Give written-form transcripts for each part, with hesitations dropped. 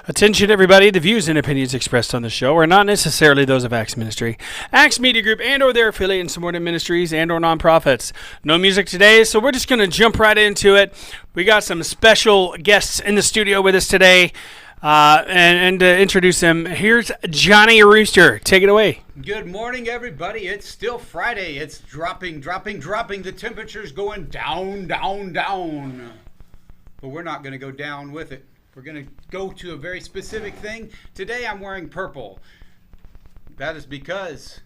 Attention, everybody. The views and opinions expressed on the show are not necessarily those of Acts Ministry, Acts Media Group, and/or their affiliate and subordinate ministries and/or nonprofits. No music today, so we're just going to jump right into it. We got some special guests in the studio with us today, and to introduce them, here's Johnny Rooster. Take it away. Good morning, everybody. It's still Friday. It's dropping. The temperature's going down. But we're not going to go down with it. We're going to go to a very specific thing. Today I'm wearing purple. That is because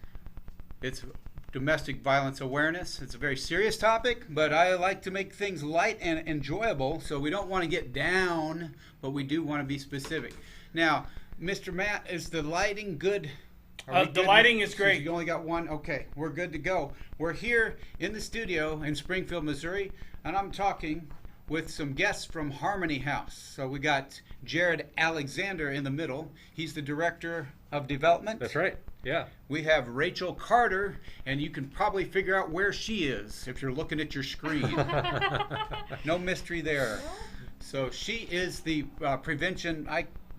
it's domestic violence awareness. It's a very serious topic, but I like to make things light and enjoyable, so we don't want to get down, but we do want to be specific. Now, Mr. Matt, is the lighting good? The lighting is great. You only got one? Okay, we're good to go. We're here in the studio in Springfield, Missouri, and I'm talking with some guests from Harmony House. So we got Jared Alexander in the middle. He's the Director of Development. That's right, yeah. We have Rachel Carter, and you can probably figure out where she is if you're looking at your screen. No mystery there. So she is the prevention,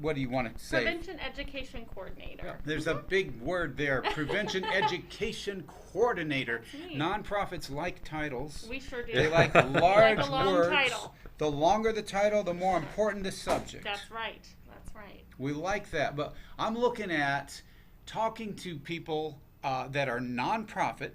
what do you want to say? Prevention Education Coordinator. Yeah, there's a big word there, Prevention Education Coordinator. Nonprofits like titles. We sure do. They like large like a long words. Title. The longer the title, the more important the subject. That's right. We like that. But I'm looking at talking to people that are nonprofit,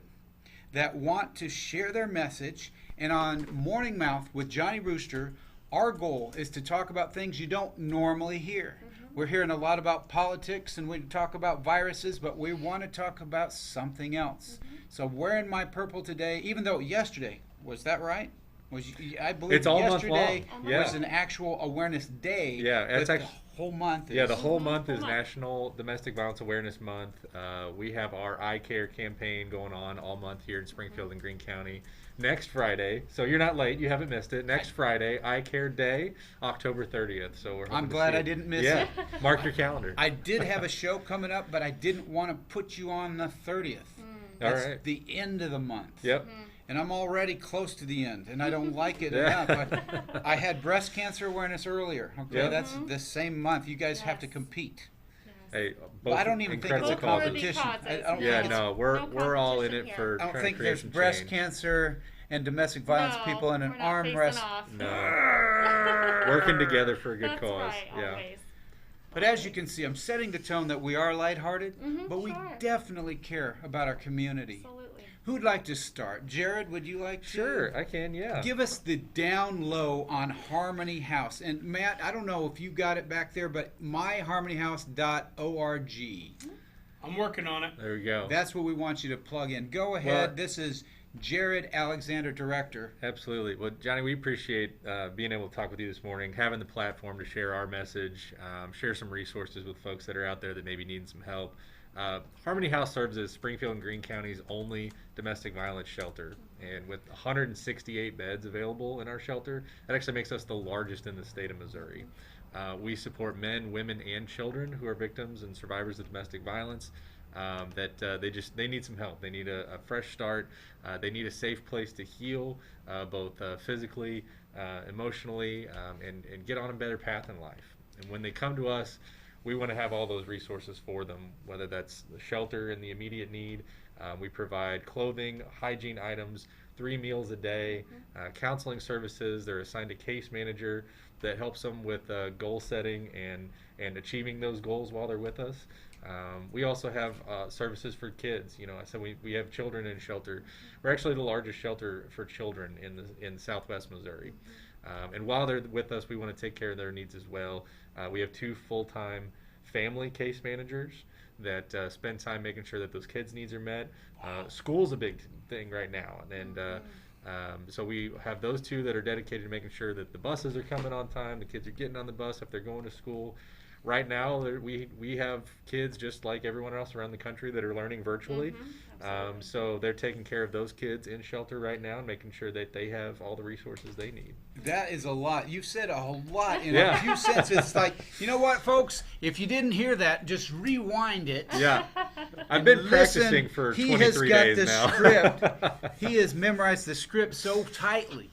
that want to share their message. And on Morning Mouth with Johnny Rooster, our goal is to talk about things you don't normally hear. We're hearing a lot about politics, and we talk about viruses, but we want to talk about something else. So wearing my purple today, even though yesterday, was that right? I believe it's all yesterday month long. was an actual awareness day. Yeah, it's the whole month. Yeah, the whole month is National Domestic Violence Awareness Month. We have our I Care campaign going on all month here in Springfield and Greene County. Next Friday, so you're not late, you haven't missed it. Next Friday, I Care Day, October 30th. So I'm glad I didn't miss it. Yeah, mark your calendar. I did have a show coming up, but I didn't want to put you on the 30th. That's all right. The end of the month. Yep. And I'm already close to the end, and I don't like it enough. I had breast cancer awareness earlier. Okay, Yep. That's the same month. You guys have to compete. Hey, I don't even think it's a competition. We're all in it for. I don't think there's breast cancer and domestic violence people in an arm wrestle. No, working together for a good cause. Right, yeah. always. But as you can see, I'm setting the tone that we are lighthearted, but we definitely care about our community. Absolutely. Who'd like to start? Jared, would you like to? Sure, I can, yeah. Give us the down low on Harmony House. And Matt, I don't know if you got it back there, but myharmonyhouse.org. I'm working on it. There we go. That's what we want you to plug in. Go ahead. Well, this is Jared Alexander, Director. Absolutely. Well, Johnny, we appreciate being able to talk with you this morning, having the platform to share our message, share some resources with folks that are out there that maybe need some help. Harmony House serves as Springfield and Greene County's only domestic violence shelter, and with 168 beds available in our shelter, that actually makes us the largest in the state of Missouri. We support men, women, and children who are victims and survivors of domestic violence. They need some help. They need a fresh start. They need a safe place to heal, both physically, emotionally, and get on a better path in life. And when they come to us, we want to have all those resources for them, whether that's the shelter and the immediate need. We provide clothing, hygiene items, 3 meals a day, counseling services. They're assigned a case manager that helps them with goal setting and achieving those goals while they're with us. We also have services for kids. You know, I said we have children in shelter. We're actually the largest shelter for children in Southwest Missouri. And while they're with us, we want to take care of their needs as well. We have 2 full-time family case managers that spend time making sure that those kids' needs are met. School's a big thing right now, and so we have those 2 that are dedicated to making sure that the buses are coming on time, the kids are getting on the bus if they're going to school. Right now, we have kids just like everyone else around the country that are learning virtually. So they're taking care of those kids in shelter right now and making sure that they have all the resources they need. That is a lot. You've said a lot in a few sentences. It's like, you know what, folks? If you didn't hear that, just rewind it. Yeah. I've been practicing for 23 days now. He has got the script. He has memorized the script so tightly.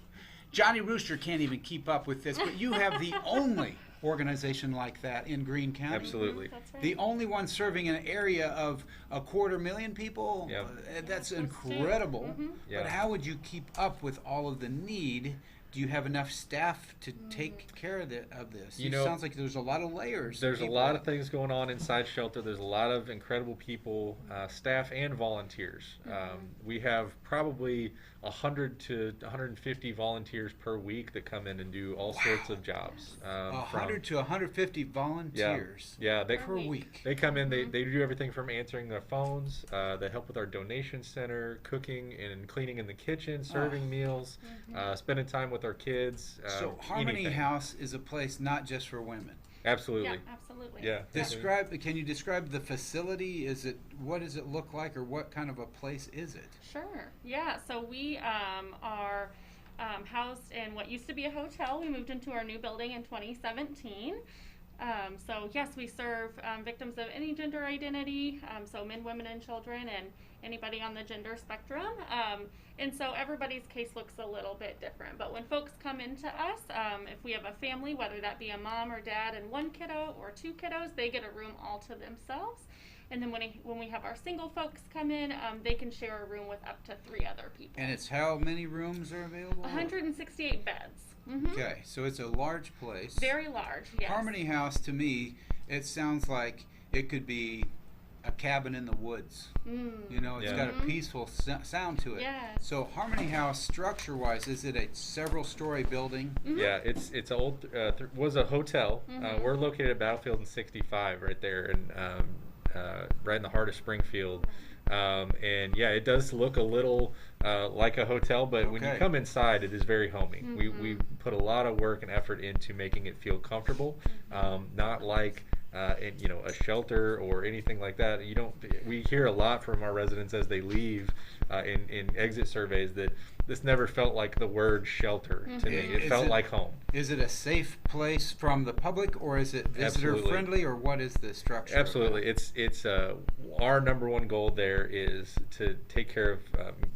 Johnny Rooster can't even keep up with this, but you have the only organization like that in Greene County. Absolutely. That's right. The only one serving an area of 250,000 people. Yeah. That's That's incredible. Yeah. But how would you keep up with all of the need? Do you have enough staff to take care of this? You It know, sounds like there's a lot of layers. There's a people. lot of things going on inside shelter. There's a lot of incredible people, staff and volunteers. We have probably 100 to 150 volunteers per week that come in and do all sorts of jobs. 100 to 150 volunteers Yeah, they, per week. they come in, they do everything from answering their phones, they help with our donation center, cooking and cleaning in the kitchen, serving meals, spending time with our kids. So Harmony anything. House is a place not just for women. Absolutely. Yeah, absolutely. Yeah. Can you describe the facility? What does it look like, or what kind of a place is it? Sure. Yeah. So we are housed in what used to be a hotel. We moved into our new building in 2017. So yes, we serve victims of any gender identity, so men, women, and children, and anybody on the gender spectrum. And so everybody's case looks a little bit different. But when folks come into us, if we have a family, whether that be a mom or dad and one kiddo or two kiddos, they get a room all to themselves. And then when we have our single folks come in, they can share a room with up to 3 other people. And it's how many rooms are available? 168 beds. Mm-hmm. Okay, so it's a large place. Very large, yes. Harmony House, to me, it sounds like it could be a cabin in the woods. You know, it's got a peaceful sound to it. Yes. So Harmony House, structure-wise, is it a several-story building? Yeah, it's old. Was a hotel. We're located at Battlefield and 65, right there, and right in the heart of Springfield. And yeah, it does look a little like a hotel, but when you Okay. come inside, it is very homey. We put a lot of work and effort into making it feel comfortable, not like a shelter or anything like that. We hear a lot from our residents as they leave in exit surveys that this never felt like the word shelter to me. It felt like home. Is it a safe place from the public, or is it visitor Absolutely. friendly, or what is the structure? Absolutely, it's our number one goal there is to take care of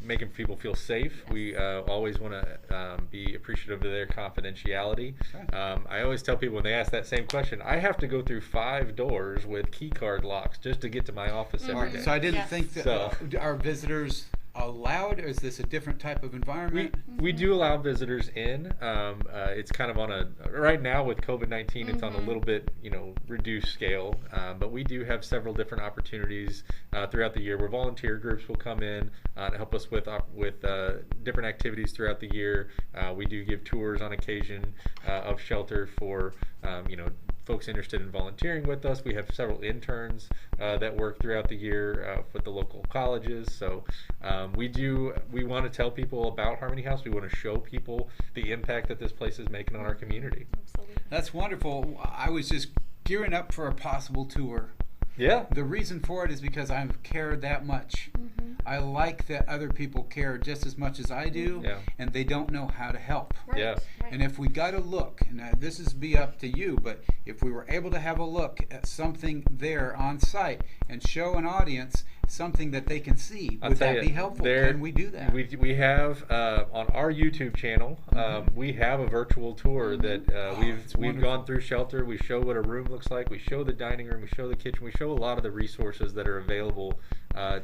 making people feel safe. We always want to be appreciative of their confidentiality. Okay. I always tell people when they ask that same question, I have to go through 5 doors with key card locks just to get to my office All every right, day. so I didn't Yes. think that So- are visitors allowed, or is this a different type of environment? We do allow visitors in. It's kind of on a right now with COVID-19, it's on a little bit reduced scale. But we do have several different opportunities throughout the year where volunteer groups will come in to help us with different activities throughout the year. We do give tours on occasion of shelter for folks interested in volunteering with us. We have several interns that work throughout the year with the local colleges. So we want to tell people about Harmony House. We want to show people the impact that this place is making on our community. Absolutely. That's wonderful. I was just gearing up for a possible tour. Yeah. The reason for it is because I care that much. I like that other people care just as much as I do, Yeah. and they don't know how to help. Right. Yeah. Right. And if we got to look, and this is be up to you, but if we were able to have a look at something there on site and show an audience something that they can see, I'll would tell that you, be helpful? Can we do that? We have on our YouTube channel, we have a virtual tour that it's we've wonderful. gone through shelter. We show what a room looks like. We show the dining room. We show the kitchen. We show a lot of the resources that are available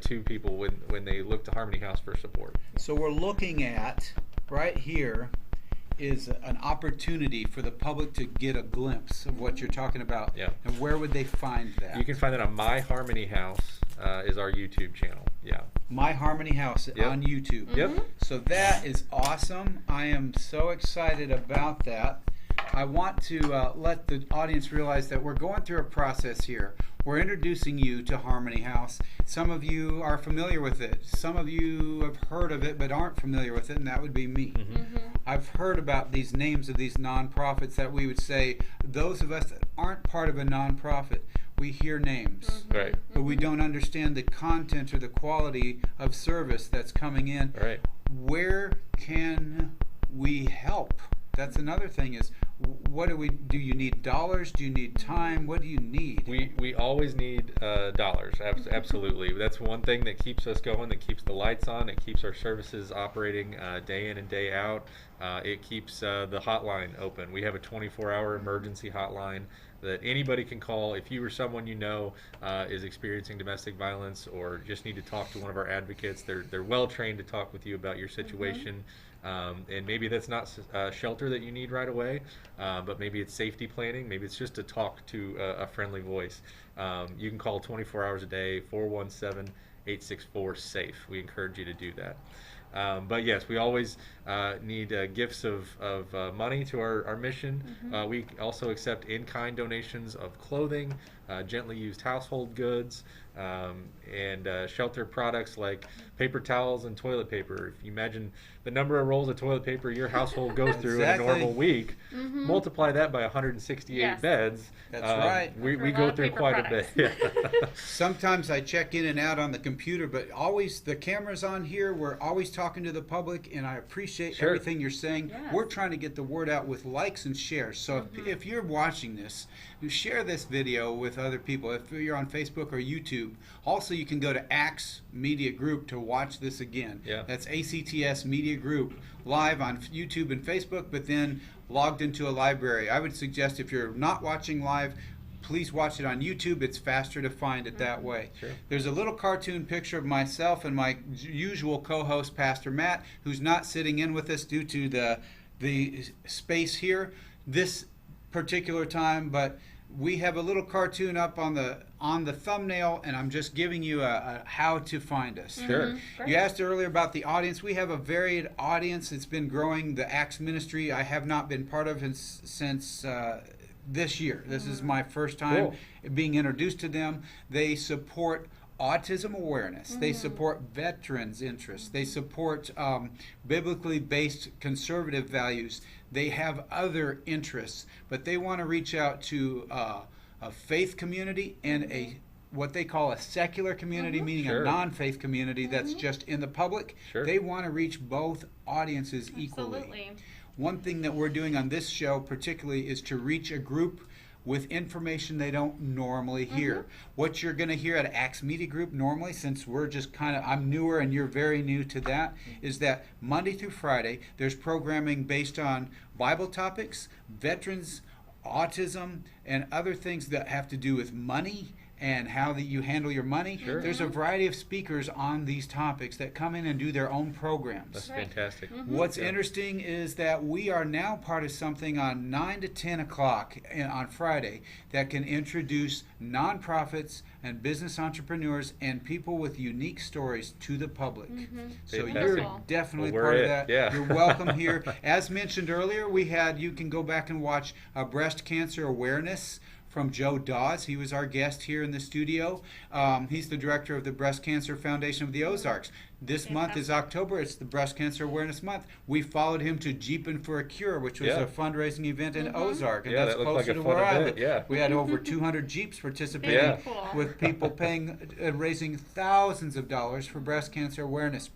to people when they look to Harmony House for support. So we're looking at, right here, is an opportunity for the public to get a glimpse of what you're talking about. Yeah. And where would they find that? You can find that on My Harmony House is our YouTube channel. Yeah. My Harmony House Yep. on YouTube. Yep. So that is awesome. I am so excited about that. I want to let the audience realize that we're going through a process here. We're introducing you to Harmony House. Some of you are familiar with it. Some of you have heard of it but aren't familiar with it, and that would be me. I've heard about these names of these nonprofits that we would say, those of us that aren't part of a nonprofit, we hear names. Right. But we don't understand the content or the quality of service that's coming in. Right. Where can we help? That's another thing is, what do you need dollars? Do you need time? What do you need? We always need dollars. Absolutely. That's one thing that keeps us going, that keeps the lights on, it keeps our services operating day in and day out. It keeps the hotline open. We have a 24-hour emergency hotline that anybody can call if you or someone you know is experiencing domestic violence or just need to talk to one of our advocates. They're well trained to talk with you about your situation. And maybe that's not shelter that you need right away, but maybe it's safety planning. Maybe it's just to talk to a friendly voice. You can call 24 hours a day, 417-864-SAFE. We encourage you to do that. But yes, we always need gifts of money to our mission. We also accept in-kind donations of clothing, gently used household goods, and shelter products like paper towels and toilet paper. If you imagine the number of rolls of toilet paper your household goes through Exactly. in a normal week, multiply that by 168 Yes. beds. That's right. We That's a go lot of through paper quite products. a bit. Yeah. Sometimes I check in and out on the computer, but always the camera's on here. We're always talking to the public, and I appreciate Sure. everything you're saying. Yes. We're trying to get the word out with likes and shares. So if you're watching this, share this video with other people. If you're on Facebook or YouTube, also you can go to ACTS Media Group to watch this again. Yeah. That's ACTS Media Group live on YouTube and Facebook, but then logged into a library. I would suggest if you're not watching live, please watch it on YouTube. It's faster to find it that way. Sure. There's a little cartoon picture of myself and my usual co-host, Pastor Matt, who's not sitting in with us due to the space here this particular time, but we have a little cartoon up on the thumbnail, and I'm just giving you a how to find us. Sure. You asked earlier about the audience. We have a varied audience. It's been growing. The ACTS ministry I have not been part of since this year. This is my first time being introduced to them. They support autism awareness. They support veterans' interests. They support biblically based conservative values. They have other interests, but they want to reach out to a faith community and what they call a secular community, meaning Sure. a non-faith community that's just in the public. Sure. They want to reach both audiences equally. Absolutely. One thing that we're doing on this show particularly is to reach a group with information they don't normally hear. What you're going to hear at ACTS Media Group normally, since we're just I'm newer and you're very new to that, is that Monday through Friday there's programming based on Bible topics, veterans, autism, and other things that have to do with money and how that you handle your money. Sure. There's a variety of speakers on these topics that come in and do their own programs. That's Right. fantastic. What's Yeah. interesting is that we are now part of something on 9 to 10 o'clock on Friday that can introduce nonprofits and business entrepreneurs and people with unique stories to the public. So Fantastic. you're Wonderful. definitely Well, we're part of it. that. Yeah. You're welcome here. As mentioned earlier, you can go back and watch breast cancer awareness from Joe Dawes. He was our guest here in the studio. He's the director of the Breast Cancer Foundation of the Ozarks. This month is October. It's the Breast Cancer Awareness Month. We followed him to Jeepin' for a Cure, which was Yeah. a fundraising event in Ozark. And Yeah, that's that looked like closer a to fun where I event, live. yeah. We had over 200 Jeeps participating Yeah. Cool. with people paying and raising thousands of dollars for breast cancer awareness.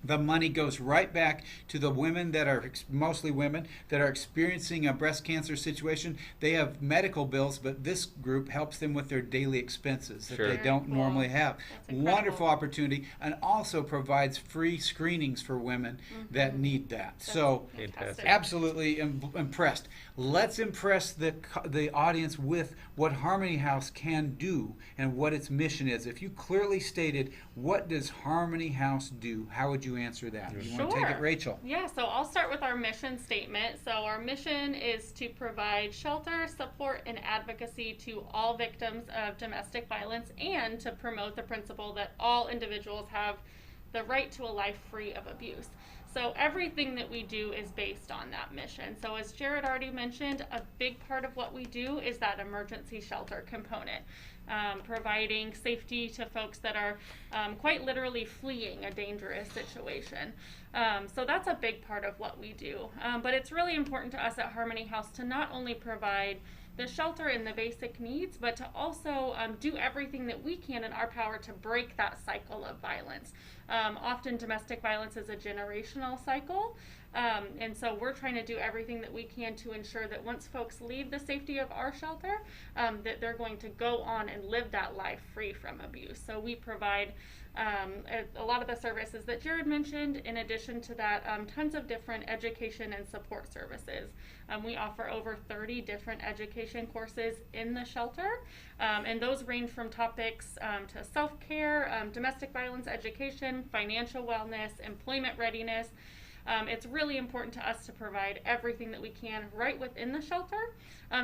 The money goes right back to the women that are mostly women that are experiencing a breast cancer situation. They have medical bills, but this group helps them with their daily expenses that Sure. they don't Cool. normally have. That's incredible. Wonderful opportunity, and also provides free screenings for women that need that. So Fantastic. absolutely impressed. Let's impress the audience with what Harmony House can do and what its mission is. If you clearly stated, what does Harmony House do? How would you answer that? You want to take it, Sure. Rachel? Yeah, so I'll start with our mission statement. So our mission is to provide shelter, support, and advocacy to all victims of domestic violence and to promote the principle that all individuals have the right to a life free of abuse. So everything that we do is based on that mission. So as Jared already mentioned, a big part of what we do is that emergency shelter component, providing safety to folks that are quite literally fleeing a dangerous situation. So that's a big part of what we do. But it's really important to us at Harmony House to not only provide the shelter and the basic needs, but to also do everything that we can in our power to break that cycle of violence. Often domestic violence is a generational cycle. And so we're trying to do everything that we can to ensure that once folks leave the safety of our shelter, that they're going to go on and live that life free from abuse. So we provide a lot of the services that Jared mentioned. In addition to that, tons of different education and support services. We offer over 30 different education courses in the shelter, and those range from topics to self-care, domestic violence education, financial wellness, employment readiness. It's really important to us to provide everything that we can right within the shelter,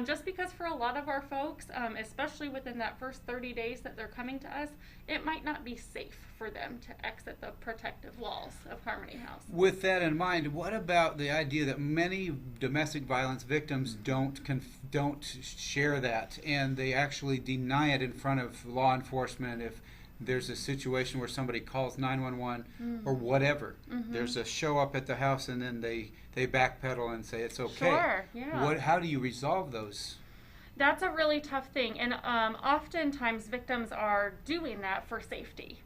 just because for a lot of our folks, especially within that first 30 days that they're coming to us, it might not be safe for them to exit the protective walls of Harmony House. With that in mind, what about the idea that many domestic violence victims don't share that, and they actually deny it in front of law enforcement if there's a situation where somebody calls 911 or whatever. There's a show up at the house, and then they backpedal and say it's okay. Sure, yeah. How do you resolve those? That's a really tough thing, and oftentimes victims are doing that for safety.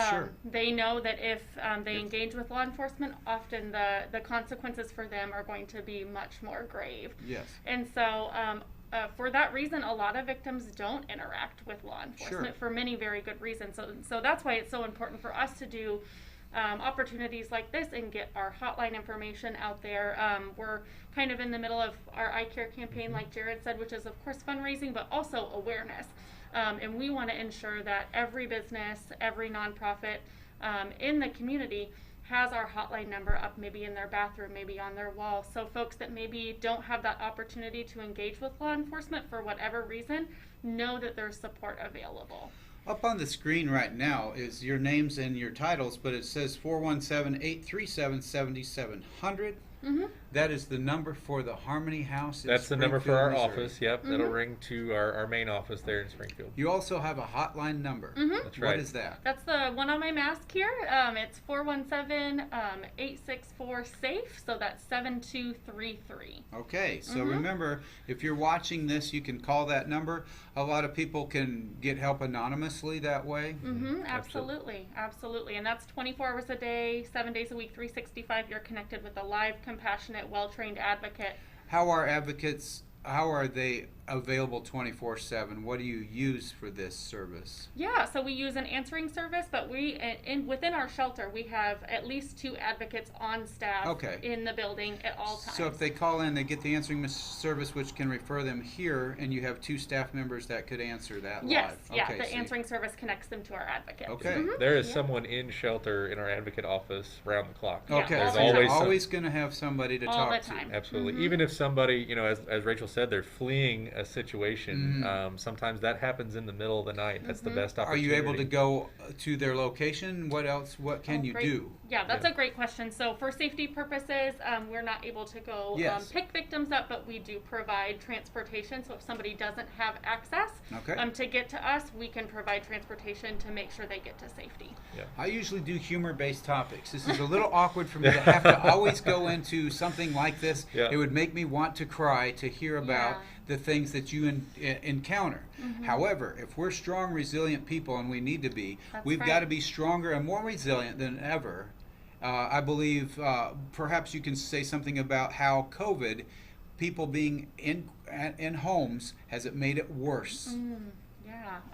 Sure. They know that if they engage with law enforcement, often the consequences for them are going to be much more grave. Yes. And so for that reason, a lot of victims don't interact with law enforcement for many very good reasons. So that's why it's so important for us to do opportunities like this and get our hotline information out there. We're kind of in the middle of our I Care campaign, like Jared said, which is of course fundraising, but also awareness. And we want to ensure that every business, every nonprofit in the community has our hotline number up, maybe in their bathroom, maybe on their wall. So folks that maybe don't have that opportunity to engage with law enforcement for whatever reason, know that there's support available. Up on the screen right now is your names and your titles, but it says 417-837-7700. That is the number for the Harmony House in That's the number for our Springfield, Missouri. office. Yep, that'll ring to our main office there in Springfield. You also have a hotline number. That's right. What is that? That's the one on my mask here. It's 417-864-SAFE, so that's 7233. Okay, so remember, if you're watching this, you can call that number. A lot of people can get help anonymously that way. Absolutely. And that's 24 hours a day, 7 days a week, 365. You're connected with a live, compassionate, well-trained advocate. How are they available 24/7? What do you use for this service? Yeah, so we use an answering service, but within our shelter, we have at least 2 advocates on staff in the building at all times. So if they call in, they get the answering service, which can refer them here, and you have 2 staff members that could answer that yes, live. yeah, the answering service connects them to our advocate. Okay. There is someone in shelter in our advocate office round the clock. Okay, Yeah, so There's you're always always going to have somebody to all talk the to. time. Absolutely. Even if somebody, as Rachel said, they're fleeing a situation, sometimes that happens in the middle of the night. That's the best Are opportunity. you able to go to their location? What else? What can you Great. do? Yeah, that's a great question. So for safety purposes, we're not able to go pick victims up, but we do provide transportation. So if somebody doesn't have access to get to us, we can provide transportation to make sure they get to safety. Yeah. I usually do humor-based topics. This is a little awkward for me to have to always go into something like this. Yeah. It would make me want to cry to hear about the things that you encounter. However, if we're strong, resilient people, and we need to be, we've got to be stronger and more resilient than ever. I believe perhaps you can say something about how COVID, people being in homes, has it made it worse?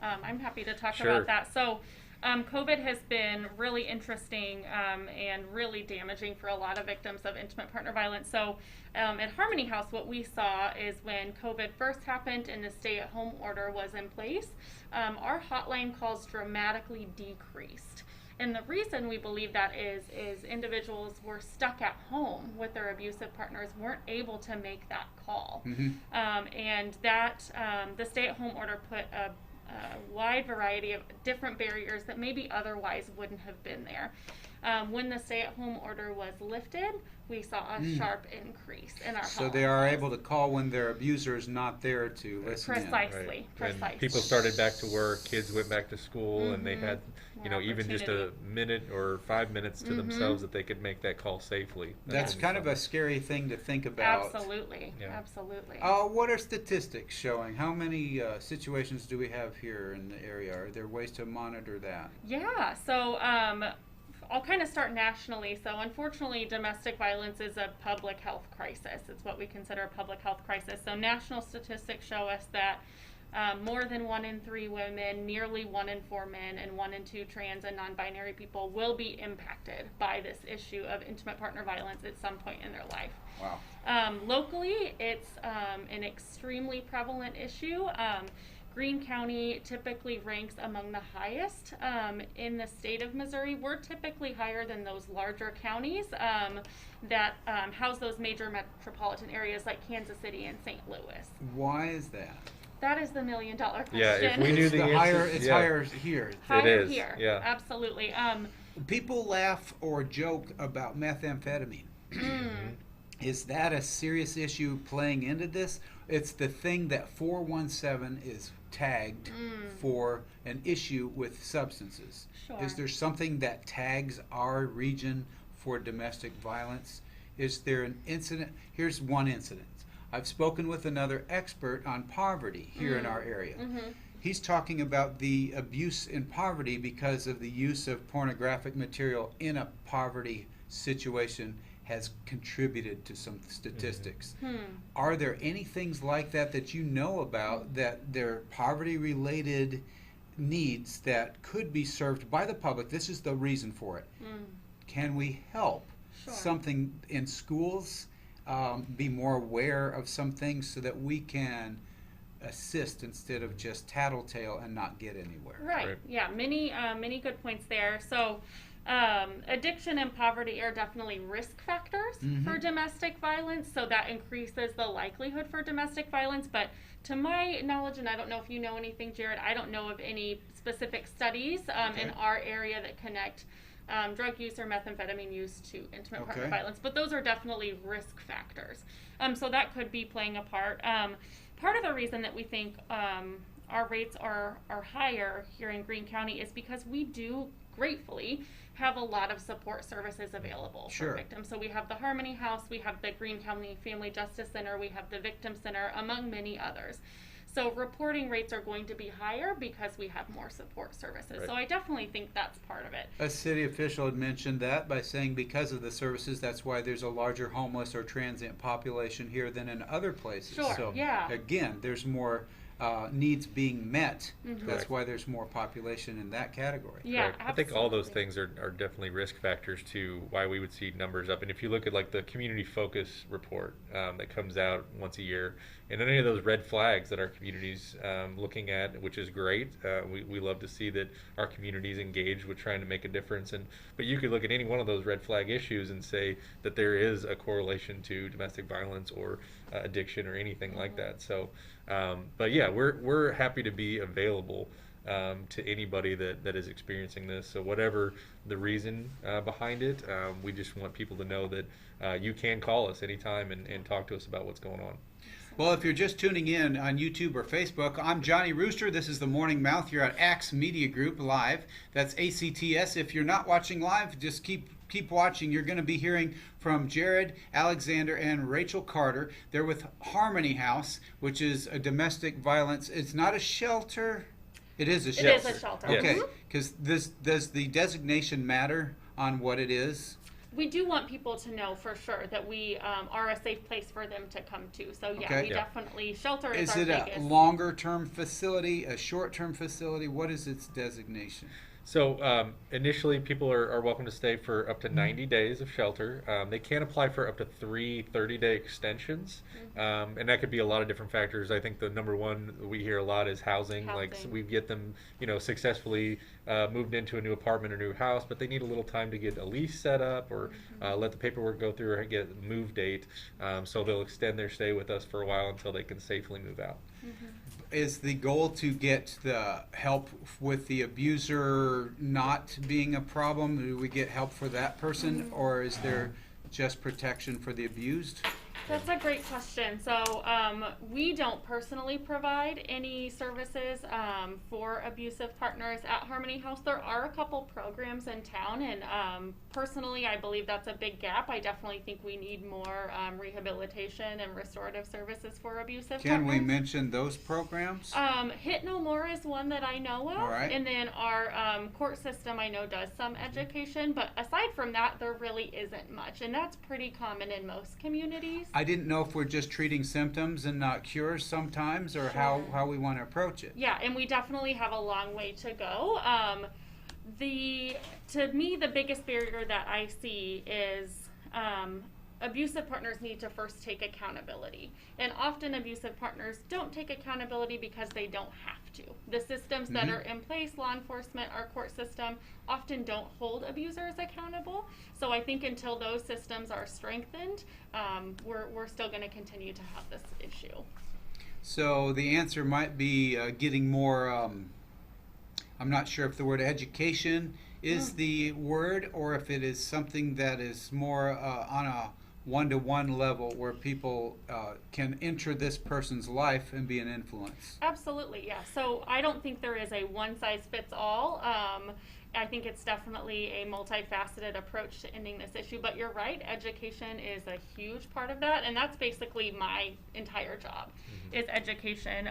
I'm happy to talk about that. So COVID has been really interesting and really damaging for a lot of victims of intimate partner violence. So at Harmony House, what we saw is when COVID first happened and the stay-at-home order was in place, our hotline calls dramatically decreased. And the reason we believe that is individuals were stuck at home with their abusive partners, weren't able to make that call. And that the stay-at-home order put a wide variety of different barriers that maybe otherwise wouldn't have been there. When the stay-at-home order was lifted, we saw a sharp increase in our So they are able to call when their abuser is not there to listen Precisely. When people started back to work, kids went back to school, and they had, even just a minute or 5 minutes to themselves that they could make that call safely. That's kind of a scary thing to think about. Absolutely. Yeah. Absolutely. What are statistics showing? How many situations do we have here in the area? Are there ways to monitor that? Yeah. So I'll kind of start nationally. So unfortunately, domestic violence is a public health crisis. It's what we consider a public health crisis. So national statistics show us that more than 1 in 3 women, nearly 1 in 4 men, and 1 in 2 trans and non-binary people will be impacted by this issue of intimate partner violence at some point in their life. Wow. Locally, it's an extremely prevalent issue. Greene County typically ranks among the highest in the state of Missouri. We're typically higher than those larger counties that house those major metropolitan areas like Kansas City and St. Louis. Why is that? That is the $1 million question. Yeah, if we knew It's the answer, higher. It's yeah. higher here. Higher is, here, yeah. absolutely. People laugh or joke about methamphetamine. Is that a serious issue playing into this? It's the thing that 417 is tagged for an issue with substances. Sure. Is there something that tags our region for domestic violence? Is there an incident? Here's one incident. I've spoken with another expert on poverty here in our area. He's talking about the abuse in poverty because of the use of pornographic material in a poverty situation has contributed to some statistics. Are there any things like that that you know about that they're poverty-related needs that could be served by the public? This is the reason for it. Can we help something in schools be more aware of some things so that we can assist instead of just tattletale and not get anywhere? Right. Yeah. Many good points there. So, addiction and poverty are definitely risk factors for domestic violence. So that increases the likelihood for domestic violence. But to my knowledge, and I don't know if you know anything, Jared, I don't know of any specific studies in our area that connect drug use or methamphetamine use to intimate partner violence, but those are definitely risk factors. So that could be playing a part. Part of the reason that we think our rates are higher here in Greene County is because we do gratefully have a lot of support services available for victims. So we have the Harmony House, we have the Greene County Family Justice Center, we have the Victim Center, among many others. So reporting rates are going to be higher because we have more support services. Right. So I definitely think that's part of it. A city official had mentioned that by saying because of the services, that's why there's a larger homeless or transient population here than in other places. Sure, So yeah. again, there's more needs being met. That's Correct. why there's more population in that category. Yeah, Correct. I think all those absolutely. things are definitely risk factors to why we would see numbers up. And if you look at like the community focus report that comes out once a year, and any of those red flags that our community's looking at, which is great, we love to see that our community's engaged with trying to make a difference. But you could look at any one of those red flag issues and say that there is a correlation to domestic violence or addiction or anything like that. So, but yeah, we're happy to be available to anybody that is experiencing this. So whatever the reason behind it, we just want people to know that you can call us anytime and talk to us about what's going on. Well, if you're just tuning in on YouTube or Facebook, I'm Johnny Rooster. This is the Morning Mouth. You're at ACTS Media Group live. That's ACTS. If you're not watching live, just keep watching. You're going to be hearing from Jared, Alexander, and Rachel Carter. They're with Harmony House, which is a domestic violence. It's not a shelter. It is a shelter. It is a shelter. Okay, because does the designation matter on what it is? We do want people to know for sure that we are a safe place for them to come to. So yeah, Okay. we definitely, shelter is Is our it a biggest. longer-term facility, a short-term facility? What is its designation? So initially, people are welcome to stay for up to 90 days of shelter. They can apply for up to 3 30-day extensions, and that could be a lot of different factors. I think the number one we hear a lot is housing. Like so we get them, successfully moved into a new apartment or new house, but they need a little time to get a lease set up or let the paperwork go through or get a move date. So they'll extend their stay with us for a while until they can safely move out. Is the goal to get the help with the abuser not being a problem? Do we get help for that person, or is there just protection for the abused? That's a great question. So we don't personally provide any services for abusive partners at Harmony House. There are a couple programs in town, and personally, I believe that's a big gap. I definitely think we need more rehabilitation and restorative services for abusive Can partners. we mention those programs? Hit No More is one that I know of. All right. And then our court system I know does some education, but aside from that, there really isn't much. And that's pretty common in most communities. I didn't know if we're just treating symptoms and not cures sometimes, or how we want to approach it. Yeah, and we definitely have a long way to go. To me, the biggest barrier that I see is abusive partners need to first take accountability. And often abusive partners don't take accountability because they don't have to. The systems that are in place, law enforcement, our court system, often don't hold abusers accountable. So I think until those systems are strengthened, we're still going to continue to have this issue. So the answer might be getting more, I'm not sure if the word education is the word, or if it is something that is more on a one-to-one level where people can enter this person's life and be an influence. Absolutely, yeah. So I don't think there is a one-size-fits-all. I think it's definitely a multifaceted approach to ending this issue. But you're right, education is a huge part of that, and that's basically my entire job, is education.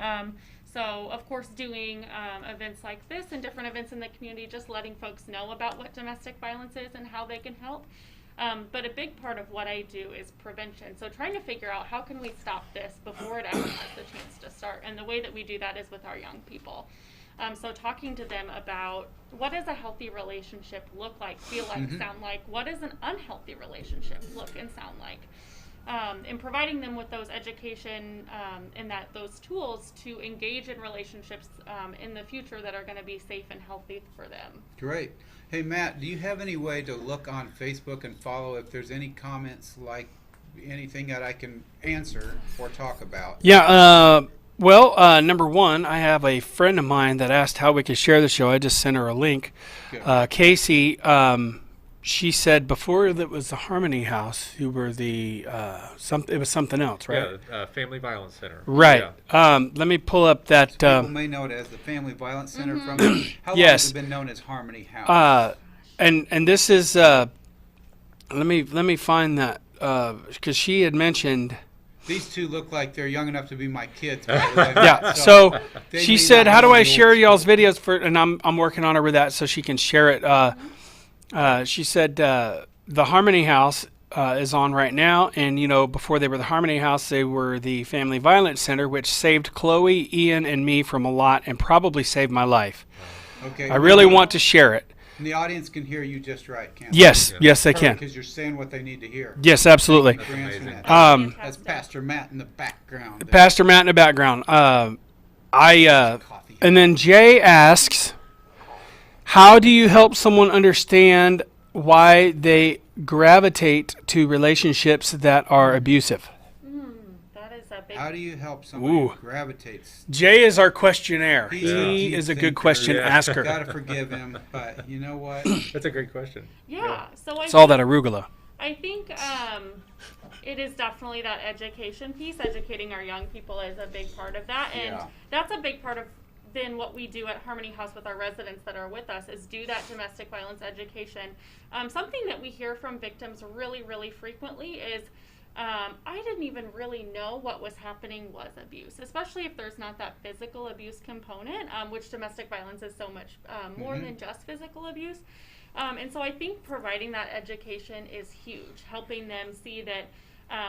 So, of course, doing events like this and different events in the community, just letting folks know about what domestic violence is and how they can help. But a big part of what I do is prevention. So trying to figure out how can we stop this before it ever has the chance to start. And the way that we do that is with our young people. So talking to them about what does a healthy relationship look like, feel like, sound like, what does an unhealthy relationship look and sound like. And providing them with those education and those tools to engage in relationships in the future that are going to be safe and healthy for them. Great. Hey, Matt, do you have any way to look on Facebook and follow if there's any comments, like anything that I can answer or talk about? Yeah, well, number one, I have a friend of mine that asked how we could share the show. I just sent her a link. Casey, she said before that was the Harmony House, you were the, it was something else, right? Yeah, Family Violence Center. Right. Yeah. Let me pull up that. People may know it as the Family Violence Center from how long Yes. has it been known as Harmony House? And this is, let me find that, because she had mentioned. These two look like they're young enough to be my kids, by the way. Yeah. So they she may said, not "How do know I the share old y'all's videos for?" And I'm working on her with that so she can share it. She said the Harmony House is on right now, and before they were the Harmony House, they were the Family Violence Center, which saved Chloe, Ian, and me from a lot, and probably saved my life. Okay. I really want to share it. And the audience can hear you just right, can't Yes, yes, they can. Because you're saying what they need to hear. Yes, absolutely. Thank you for answering that. Um, That's Pastor Matt in the background. there. Pastor Matt in the background. Coffee. And then Jay asks, how do you help someone understand why they gravitate to relationships that are abusive? That is a big. How do you help somebody Ooh. who gravitates? Jay is our questionnaire. He's a He deep is a good thinker. question Yeah. asker. Gotta forgive him, but you know what? That's a great question. Yeah. So It's all that arugula. I think it is definitely that education piece. Educating our young people is a big part of that, and Yeah. that's a big part of then what we do at Harmony House with our residents that are with us is do that domestic violence education. Something that we hear from victims really, really frequently is, I didn't even really know what was happening was abuse, especially if there's not that physical abuse component, which domestic violence is so much more than just physical abuse. And so I think providing that education is huge, helping them see that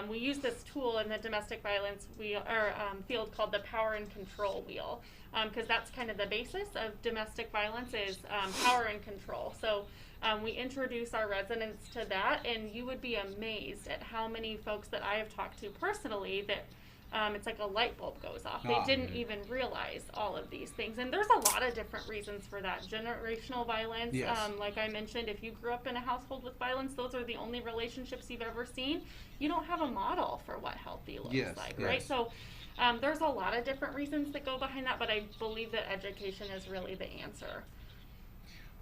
we use this tool in the domestic violence field called the power and control wheel, because that's kind of the basis of domestic violence is power and control. So we introduce our residents to that, and you would be amazed at how many folks that I have talked to personally that it's like a light bulb goes off. They didn't even realize all of these things. And there's a lot of different reasons for that. Generational violence, Yes. like I mentioned, if you grew up in a household with violence, those are the only relationships you've ever seen. You don't have a model for what healthy looks Yes, like, yes. right? So there's a lot of different reasons that go behind that, but I believe that education is really the answer.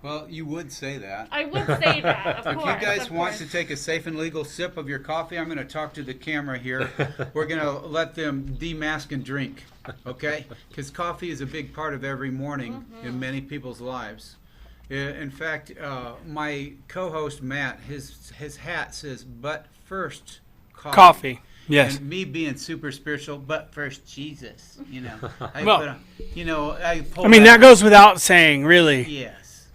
Well, you would say that. I would say that, of If course. you guys of want course. to take a safe and legal sip of your coffee, I'm going to talk to the camera here. We're going to let them demask and drink, okay? Because coffee is a big part of every morning in many people's lives. In fact, my co-host Matt, his hat says, "But first, Coffee. Yes. And me being super spiritual, but first Jesus. You know, Well, I pull I mean, that goes without saying, really. Yes.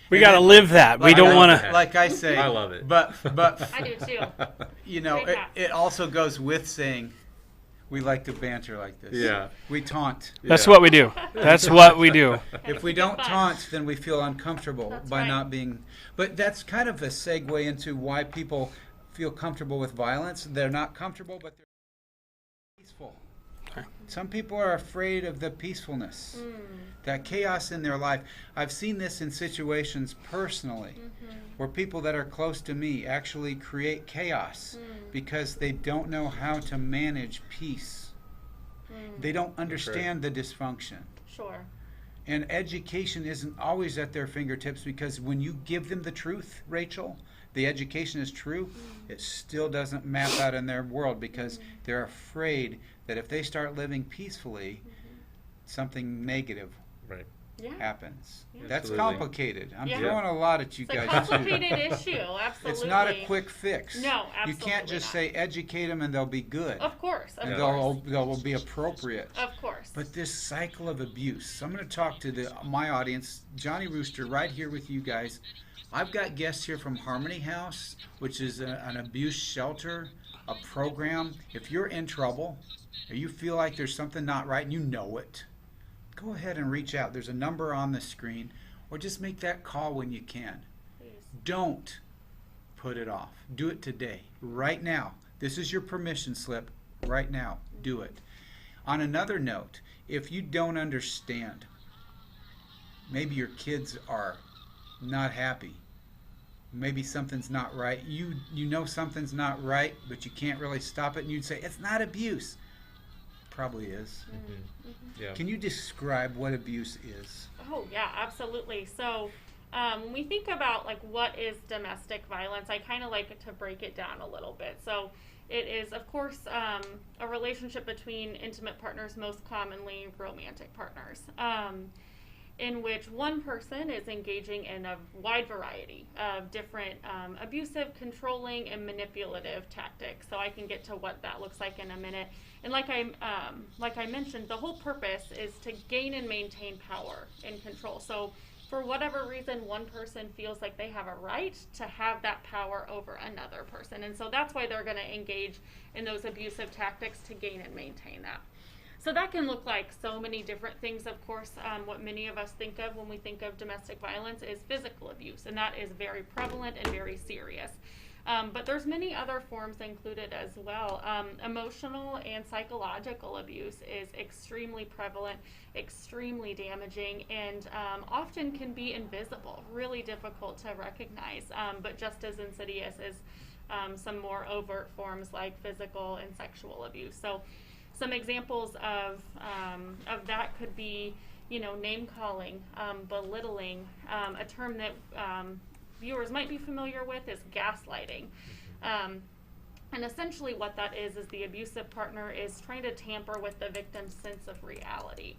We And got to then, live that. We don't want to. Like I say, I love it. But I do too. you know, Great hat. it also goes with saying we like to banter like this. Yeah. We taunt. That's Yeah. what we do. That's what we do. If we don't taunt, then we feel uncomfortable That's by right. not being. But that's kind of a segue into why people feel comfortable with violence. They're not comfortable, but they're peaceful. Okay. Some people are afraid of the peacefulness, that chaos in their life. I've seen this in situations personally where people that are close to me actually create chaos because they don't know how to manage peace. They don't understand the dysfunction. Sure. And education isn't always at their fingertips because when you give them the truth, Rachel, the education is true, it still doesn't map out in their world because they're afraid that if they start living peacefully, something negative Right. Yeah. happens. Yeah. That's Absolutely. complicated. I'm Yeah. throwing a lot at you It's a guys too. complicated issue, absolutely. It's not a quick fix. No, You can't absolutely just not. say educate them and they'll be good. Of course, of And course. they'll be appropriate. Of course. But this cycle of abuse. So I'm going to talk to my audience, Johnny Rooster, right here with you guys. I've got guests here from Harmony House, which is an abuse shelter, a program. If you're in trouble or you feel like there's something not right and you know it, go ahead and reach out. There's a number on the screen, or just make that call when you can. Please. Don't put it off. Do it today, right now. This is your permission slip. Right now, do it. On another note, if you don't understand, maybe your kids are not happy. Maybe something's not right. You know something's not right, but you can't really stop it, and you'd say, it's not abuse. Probably is. Yeah. Can you describe what abuse is? Oh yeah, absolutely. So when we think about like what is domestic violence, I kind of like to break it down a little bit. So it is, of course, a relationship between intimate partners, most commonly romantic partners, in which one person is engaging in a wide variety of different abusive, controlling, and manipulative tactics. So I can get to what that looks like in a minute. And like I mentioned, the whole purpose is to gain and maintain power and control. So for whatever reason, one person feels like they have a right to have that power over another person. And so that's why they're going to engage in those abusive tactics to gain and maintain that. So that can look like so many different things. Of course, what many of us think of when we think of domestic violence is physical abuse, and that is very prevalent and very serious. But there's many other forms included as well. Emotional and psychological abuse is extremely prevalent, extremely damaging, and often can be invisible, really difficult to recognize, but just as insidious as some more overt forms like physical and sexual abuse. So some examples of that could be, name calling, belittling. A term that viewers might be familiar with is gaslighting. And essentially what that is the abusive partner is trying to tamper with the victim's sense of reality.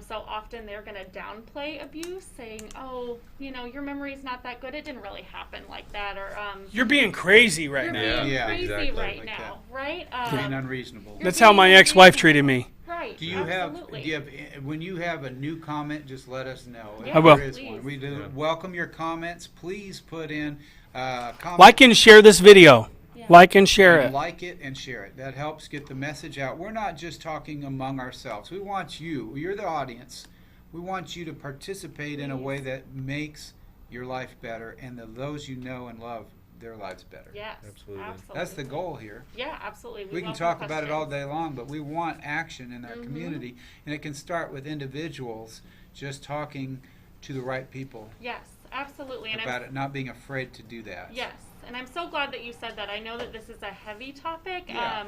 So often they're going to downplay abuse, saying, oh, your memory's not that good. It didn't really happen like that. Or You're being crazy right you're now. being Yeah, crazy exactly. right Like now, right? Being unreasonable. That's how my ex-wife treated me. Right. Do you absolutely. have when you have a new comment, just let us know. If Yeah, I will. there is please. one. We do Yeah. welcome your comments. Please put in comments. Like and share this video. Yeah. Like and share it. Like it and share it. That helps get the message out. We're not just talking among ourselves. We want you. You're the audience. We want you to participate in a way that makes your life better and those you know and love, their lives better. Yes, Absolutely. That's the goal here. Yeah, absolutely. We can welcome talk about it all questions. day long, but we want action in our Mm-hmm. community. And it can start with individuals just talking to the right people Yes, absolutely. And about it, not being afraid to do that. Yes, and I'm so glad that you said that. I know that this is a heavy topic, Yeah.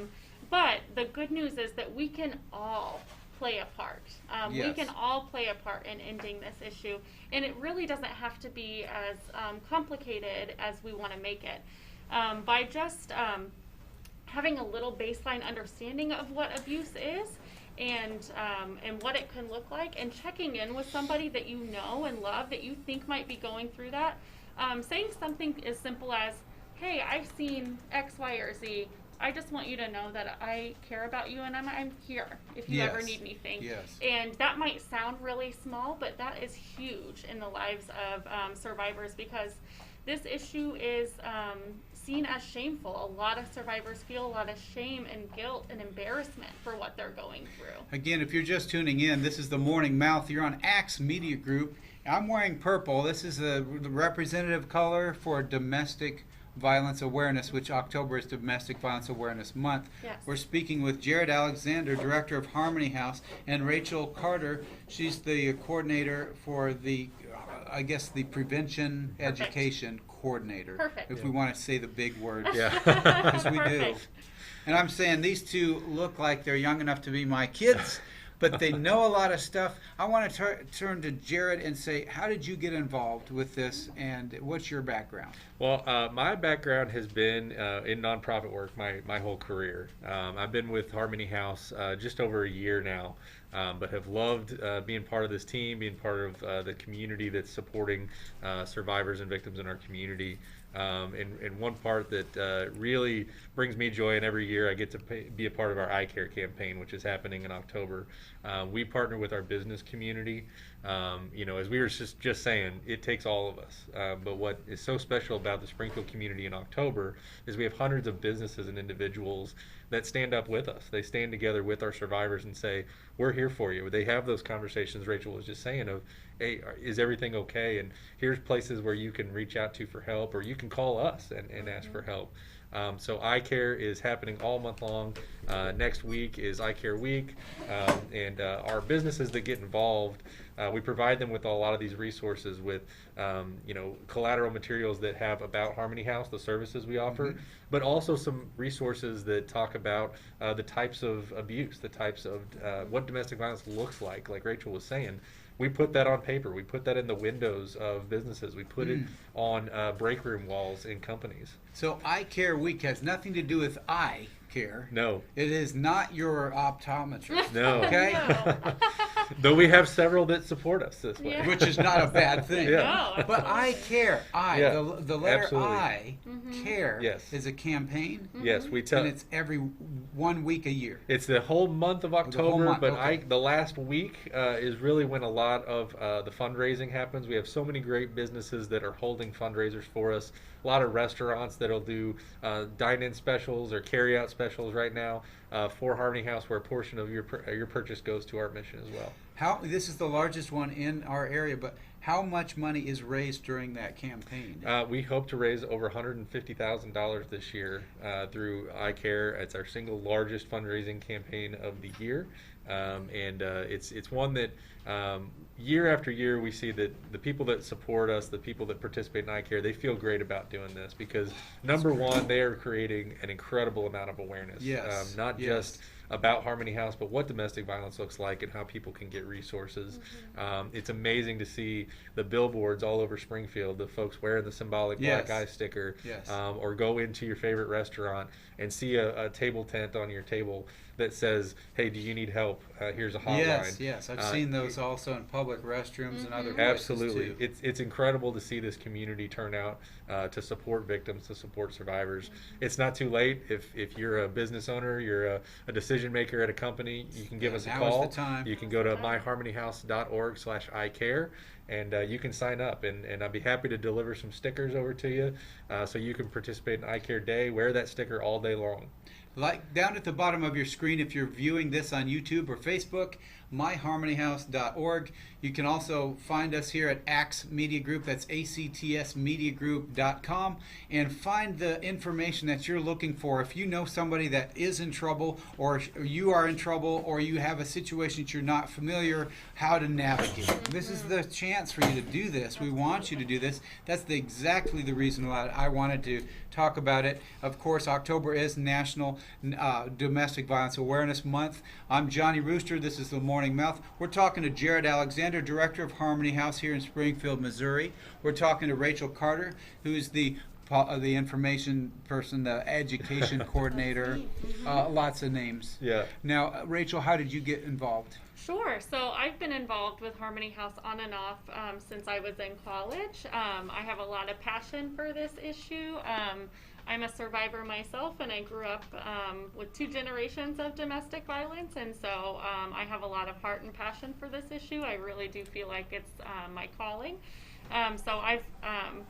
but the good news is that we can all play a part. We Yes. can all play a part in ending this issue, and it really doesn't have to be as complicated as we want to make it. By just having a little baseline understanding of what abuse is, and what it can look like, and checking in with somebody that you know and love that you think might be going through that. Saying something as simple as, hey, I've seen X, Y, or Z. I just want you to know that I care about you, and I'm here if you ever need anything. Yes. And that might sound really small, but that is huge in the lives of survivors, because this issue is seen as shameful. A lot of survivors feel a lot of shame and guilt and embarrassment for what they're going through. Again, if you're just tuning in, this is the Morning Mouth. You're on Axe Media Group. I'm wearing purple. This is the representative color for domestic violence awareness, which October is Domestic Violence Awareness Month. Yes. We're speaking with Jared Alexander, Director of Harmony House, and Rachel Carter. She's the coordinator for the, I guess, the Prevention Education Coordinator. Perfect. If we want to say the big words. Yeah. Because we do. Perfect. And I'm saying these two look like they're young enough to be my kids, but they know a lot of stuff. I want to turn to Jared and say, how did you get involved with this, and what's your background? Well, my background has been in nonprofit work my whole career. I've been with Harmony House just over a year now, but have loved being part of this team, being part of the community that's supporting survivors and victims in our community. And one part that really brings me joy, and every year I get to be a part of our iCare campaign, which is happening in October. We partner with our business community. As we were just saying, it takes all of us. But what is so special about the Springfield community in October is we have hundreds of businesses and individuals that stand up with us. They stand together with our survivors and say, we're here for you. They have those conversations Rachel was just saying of, hey, is everything okay? And here's places where you can reach out to for help, or you can call us and ask for help. So iCare is happening all month long. Next week is iCare Week, and our businesses that get involved, we provide them with a lot of these resources with, collateral materials that have about Harmony House, the services we offer, but also some resources that talk about the types of abuse, the types of what domestic violence looks like Rachel was saying. We put that on paper. We put that in the windows of businesses. We put it on break room walls in companies. So iCare Week has nothing to do with eye care. No. It is not your optometrist. No. Okay? No. Though we have several that support us this way. Yeah. Which is not a bad thing. Yeah. No, But I care. Yeah, the letter absolutely. I care Yes. is a campaign. Yes, we tell. And it's every 1 week a year. It's the whole month of October, month, but okay. the last week is really when a lot of the fundraising happens. We have so many great businesses that are holding fundraisers for us. A lot of restaurants that'll do dine-in specials or carry-out specials right now for Harmony House, where a portion of your purchase goes to our mission as well. This is the largest one in our area, but how much money is raised during that campaign? We hope to raise over $150,000 this year through iCare. It's our single largest fundraising campaign of the year, and it's one that year after year we see that the people that support us, the people that participate in iCare, they feel great about doing this because number one, they are creating an incredible amount of awareness. Yes. Not just about Harmony House, but what domestic violence looks like and how people can get resources. It's amazing to see the billboards all over Springfield, the folks wearing the symbolic black eye sticker, or go into your favorite restaurant and see a table tent on your table that says, hey, do you need help? Here's a hotline. Yes. I've seen those also in public restrooms and other places Absolutely. too. It's incredible to see this community turn out to support victims, to support survivors. It's not too late. If you're a business owner, you're a decision maker at a company, you can give us a now call. is the time. You can go to myharmonyhouse.org/iCare and you can sign up, and I'd be happy to deliver some stickers over to you so you can participate in iCare Day. Wear that sticker all day long. Like down at the bottom of your screen, if you're viewing this on YouTube or Facebook, myharmonyhouse.org. You can also find us here at Axe Media Group. That's actsmediagroup.com, and find the information that you're looking for. If you know somebody that is in trouble, or you are in trouble, or you have a situation that you're not familiar how to navigate. This is the chance chance for you to do this. We want you to do this. That's exactly the reason why I wanted to talk about it. Of course, October is National Domestic Violence Awareness Month. I'm Johnny Rooster. This is the Morning Mouth. We're talking to Jared Alexander, Director of Harmony House here in Springfield, Missouri. We're talking to Rachel Carter, who's the information person, the education coordinator, lots of names. Yeah. Now, Rachel, how did you get involved? Sure. So I've been involved with Harmony House on and off since I was in college. I have a lot of passion for this issue. I'm a survivor myself, and I grew up with 2 generations of domestic violence, and so I have a lot of heart and passion for this issue. I really do feel like it's my calling. So I've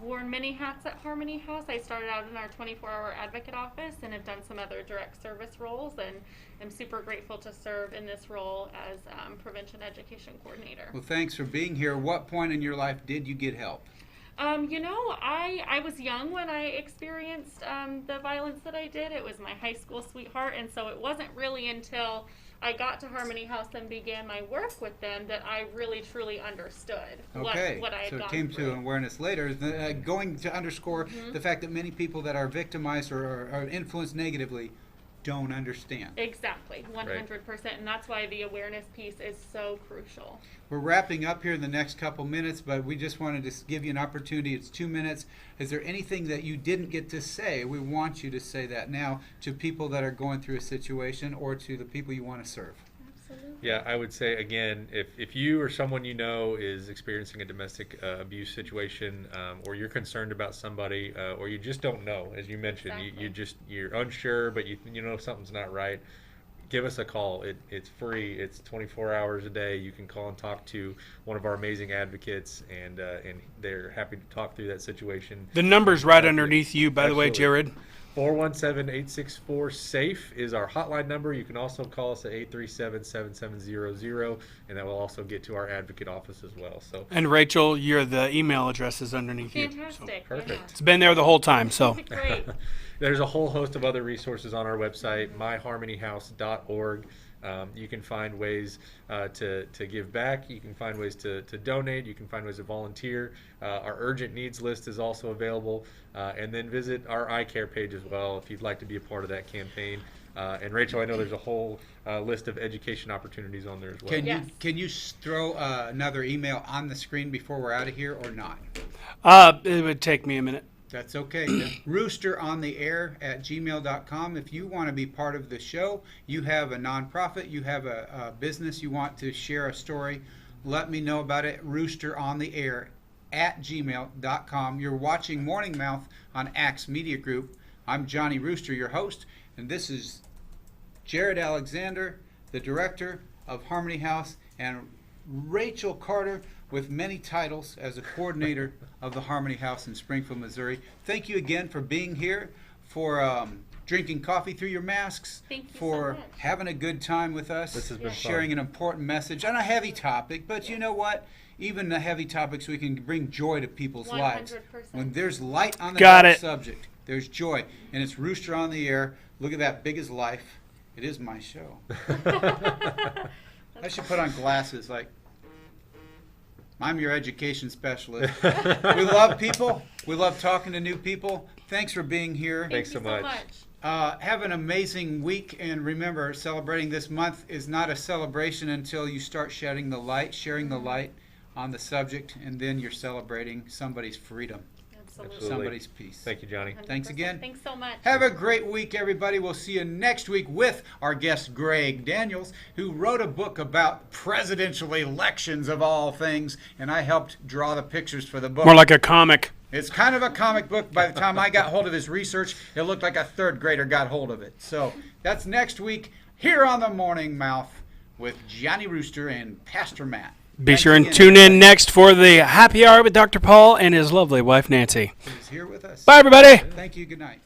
worn many hats at Harmony House. I started out in our 24-hour advocate office and have done some other direct service roles, and I'm super grateful to serve in this role as prevention education coordinator. Well, thanks for being here. What point in your life did you get help? I was young when I experienced the violence that I did. It was my high school sweetheart, and so it wasn't really until I got to Harmony House and began my work with them that I really truly understood what I had gone through. So it came to awareness later. Going to underscore the fact that many people that are victimized or are influenced negatively don't understand. Exactly, 100%, and that's why the awareness piece is so crucial. We're wrapping up here in the next couple minutes, but we just wanted to give you an opportunity. It's 2 minutes. Is there anything that you didn't get to say? We want you to say that now to people that are going through a situation or to the people you want to serve. Absolutely. Yeah, I would say, again, if you or someone you know is experiencing a domestic abuse situation, or you're concerned about somebody, or you just don't know, as you mentioned, Exactly. you're unsure, but you know something's not right, give us a call. It's free. It's 24 hours a day. You can call and talk to one of our amazing advocates, and they're happy to talk through that situation. The number's right underneath you, by the way, Absolutely. Jared. 417-864-SAFE is our hotline number. You can also call us at 837-7700, and that will also get to our advocate office as well. So. And Rachel, the email address is underneath you. Fantastic. So Perfect. it's been there the whole time. So Great. There's a whole host of other resources on our website, myharmonyhouse.org. You can find ways to give back. You can find ways to donate. You can find ways to volunteer. Our urgent needs list is also available. And then visit our iCare page as well if you'd like to be a part of that campaign. And Rachel, I know there's a whole list of education opportunities on there as well. Can you throw another email on the screen before we're out of here or not? it would take me a minute. That's okay. roosterontheair@gmail.com. If you want to be part of the show, you have a nonprofit, you have a business, you want to share a story, let me know about it. roosterontheair@gmail.com. You're watching Morning Mouth on Axe Media Group. I'm Johnny Rooster, your host, and this is Jared Alexander, the director of Harmony House, and Rachel Carter, with many titles as a coordinator of the Harmony House in Springfield, Missouri. Thank you again for being here, for drinking coffee through your masks, Thank you for so much. having a good time with us, This has been sharing fun. an important message on a heavy topic. But you know what? Even the heavy topics, we can bring joy to people's lives. 100%. When there's light on the Got dark it. subject, there's joy. And it's Rooster on the Air. Look at that, big as life. It is my show. I should put on glasses like, I'm your education specialist. We love people. We love talking to new people. Thanks for being here. Thanks so much. Have an amazing week. And remember, celebrating this month is not a celebration until you start shedding the light, sharing the light on the subject, and then you're celebrating somebody's freedom, Absolutely. somebody's peace. Thank you, Johnny. Thanks 100%. again. Thanks so much. Have a great week, everybody. We'll see you next week with our guest, Greg Daniels, who wrote a book about presidential elections of all things, and I helped draw the pictures for the book. More like a comic. It's kind of a comic book. By the time I got hold of his research, it looked like a third grader got hold of it. So that's next week here on the Morning Mouth with Johnny Rooster and Pastor Matt. Be Thanks sure and again, tune in everybody. next for the happy hour with Dr. Paul and his lovely wife, Nancy. He's here with us. Bye, everybody. Thank you. Good night.